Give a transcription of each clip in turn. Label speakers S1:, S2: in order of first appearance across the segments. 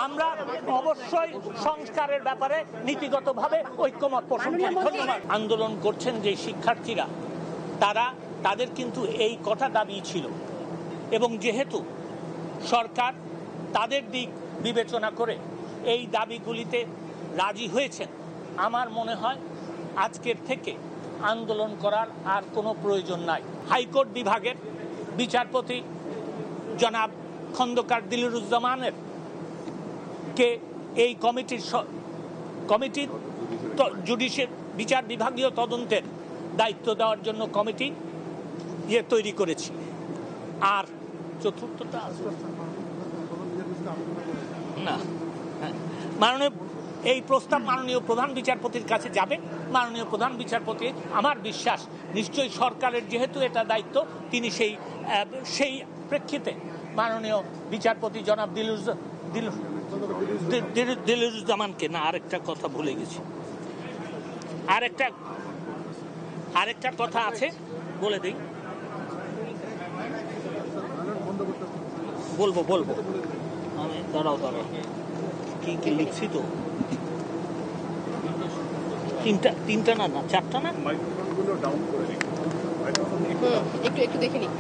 S1: আমরা অবশ্যই সংস্কারের ব্যাপারে নীতিগতভাবে ঐক্যমত পোষণ করি। ধন্যবাদ। আন্দোলন করছেন যে শিক্ষার্থীরা, তাদের কিন্তু এই কথা দাবি ছিল, এবং যেহেতু সরকার তাদের দিক বিবেচনা করে এই দাবিগুলিতে রাজি হয়েছেন, আমার মনে হয় আজকের থেকে আন্দোলন করার আর কোনো প্রয়োজন নাই। হাইকোর্ট বিভাগের বিচারপতি জনাব খন্দকার দিলরুজ্জামানের কে এই কমিটির জুডিশিয়াল বিচার বিভাগীয় তদন্তের দায়িত্ব দেওয়ার জন্য কমিটি তৈরি করেছি। আর চতুর্থটা না, মাননীয় এই প্রস্তাব মাননীয় প্রধান বিচারপতির কাছে যাবে। মাননীয় প্রধান বিচারপতি, আমার বিশ্বাস, নিশ্চয়ই সরকারের যেহেতু এটা দায়িত্ব, তিনি সেই প্রেক্ষিতে মাননীয় বিচারপতি জনাব দিলরুজ্জামানকে, না আরেকটা কথা ভুলে গেছি, আরেকটা কথা আছে বলে দিই, বলবো আমি দাঁড়াও কি লিখছি তো, তিনটা না চারটা না,
S2: একটু দেখে নিই।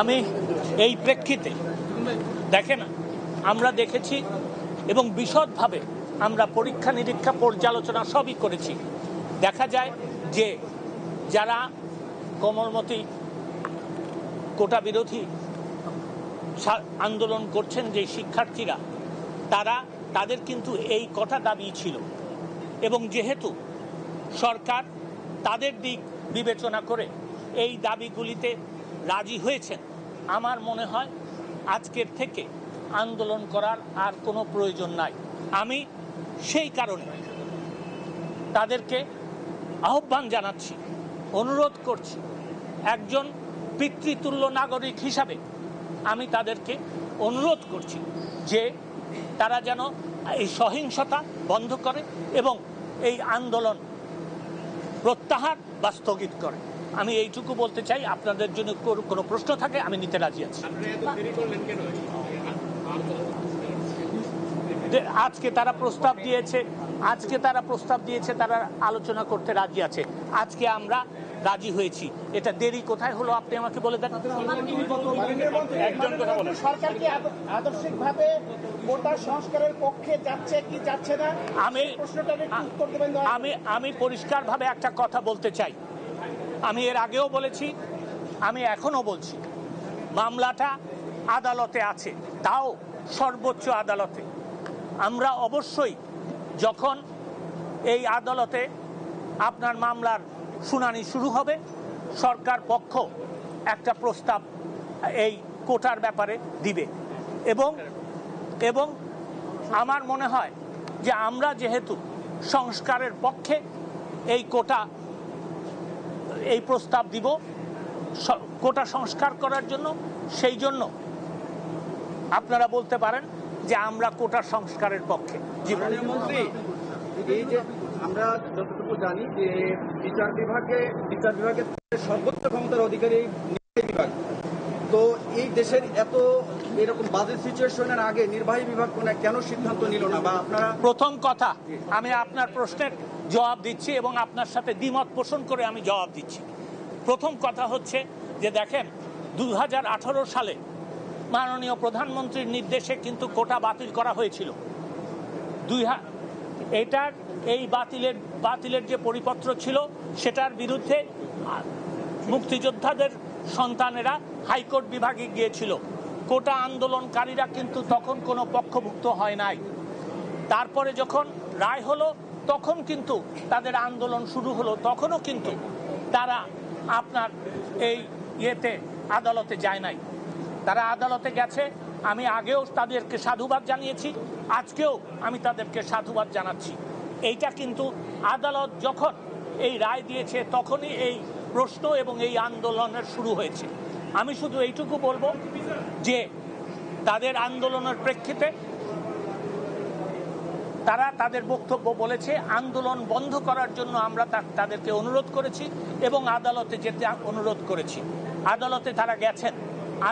S1: আমি এই প্রেক্ষিতে দেখেন, আমরা দেখেছি এবং বিশদভাবে আমরা পরীক্ষা নিরীক্ষা পর্যালোচনা সবই করেছি। দেখা যায় যে যারা কোমলমতি কোটা বিরোধী আন্দোলন করছেন যে শিক্ষার্থীরা, তাদের কিন্তু এই কথা দাবি ছিল, এবং যেহেতু সরকার তাদের দিক বিবেচনা করে এই দাবিগুলিতে রাজি হয়েছেন, আমার মনে হয় আজকের থেকে আন্দোলন করার আর কোনো প্রয়োজন নাই। আমি সেই কারণে তাদেরকে আহ্বান জানাচ্ছি, অনুরোধ করছি, একজন পিতৃতুল্য নাগরিক হিসাবে আমি তাদেরকে অনুরোধ করছি যে তারা যেন এই সহিংসতা বন্ধ করে এবং এই আন্দোলন প্রত্যাহার বা স্থগিত করে। আমি এইটুকু বলতে চাই। আপনাদের জন্য কোনো প্রশ্ন থাকে আমি নিতে রাজি আছি। আজকে তারা প্রস্তাব দিয়েছে, তারা আলোচনা করতে রাজি আছে। আজকে আমরা রাজি হয়েছি। এটা দেরি কোথায় হলো আপনি আমাকে বলে দেন।
S3: সরকার কি আদর্শিকভাবে কোটা সংস্কারের পক্ষে যাচ্ছে কি যাচ্ছে না,
S1: আমি পরিষ্কারভাবে একটা কথা বলতে চাই। আমি এর আগেও বলেছি, আমি এখনো বলছি, মামলাটা আদালতে আছে, তাও সর্বোচ্চ আদালতে। আমরা অবশ্যই যখন এই আদালতে আপনার মামলার শুনানি শুরু হবে, সরকার পক্ষ একটা প্রস্তাব এই কোটার ব্যাপারে দিবে, এবং আমার মনে হয় যে আমরা যেহেতু সংস্কারের পক্ষে এই প্রস্তাব দিব কোটা সংস্কার করার জন্য, সেই জন্য আপনারা বলতে পারেন যে আমরা কোটা সংস্কারের পক্ষে।
S4: মন্ত্রী, এই যে আমরা যতটুকু জানি যে বিচার বিভাগের সর্বোচ্চ ক্ষমতার অধিকারী বিভাগ, তো এই দেশের এরকম বাজে সিচুয়েশনের আগে নির্বাহী বিভাগ কেন সিদ্ধান্ত নিল না? বা আপনারা,
S1: প্রথম কথা, আমি আপনার প্রশ্নের জবাব দিচ্ছি এবং আপনার সাথে দ্বিমত পোষণ করে আমি জবাব দিচ্ছি। প্রথম কথা হচ্ছে যে দেখেন, 2018 সালে মাননীয় প্রধানমন্ত্রীর নির্দেশে কিন্তু কোটা বাতিল করা হয়েছিল। এই বাতিলের যে পরিপত্র ছিল, সেটার বিরুদ্ধে মুক্তিযোদ্ধাদের সন্তানেরা হাইকোর্ট বিভাগে গিয়েছিল। কোটা আন্দোলনকারীরা কিন্তু তখন কোনো পক্ষভুক্ত হয় নাই। তারপরে যখন রায় হলো, তখন কিন্তু তাদের আন্দোলন শুরু হলো। তখনও কিন্তু তারা আপনার এই আদালতে যায় নাই, তারা আদালতে গেছে। আমি আগেও তাদেরকে সাধুবাদ জানিয়েছি, আজকেও আমি তাদেরকে সাধুবাদ জানাচ্ছি। এইটা কিন্তু আদালত যখন এই রায় দিয়েছে, তখনই এই প্রশ্ন এবং এই আন্দোলনের শুরু হয়েছে। আমি শুধু এইটুকু বলবো যে তাদের আন্দোলনের প্রেক্ষিতে তারা তাদের বক্তব্য বলেছে, আন্দোলন বন্ধ করার জন্য আমরা তাদেরকে অনুরোধ করেছি এবং আদালতে যেতে অনুরোধ করেছি। আদালতে তারা গেছেন।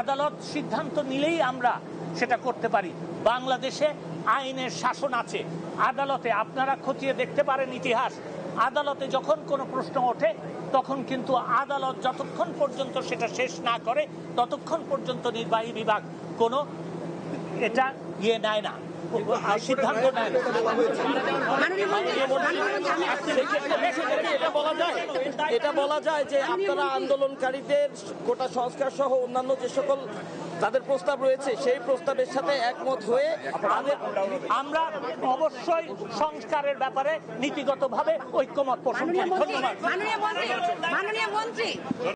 S1: আদালত সিদ্ধান্ত নিলেই আমরা সেটা করতে পারি। বাংলাদেশে আইনের শাসন আছে। আদালতে আপনারা খতিয়ে দেখতে পারেন ইতিহাস, আদালতে যখন কোনো প্রশ্ন ওঠে তখন কিন্তু আদালত যতক্ষণ পর্যন্ত সেটা শেষ না করে ততক্ষণ পর্যন্ত নির্বাহী বিভাগ কোনো এটা নেয় না, সিদ্ধান্ত নেয় না।
S5: এটা বলা যায় যে আপনারা আন্দোলনকারীদের কোটা সংস্কার সহ অন্যান্য যে সকল তাদের প্রস্তাব রয়েছে সেই প্রস্তাবের সাথে একমত হয়ে
S1: আমরা অবশ্যই সংস্কারের ব্যাপারে নীতিগতভাবে ঐক্যমত পোষণ করি। ধন্যবাদ।
S2: মাননীয় মন্ত্রী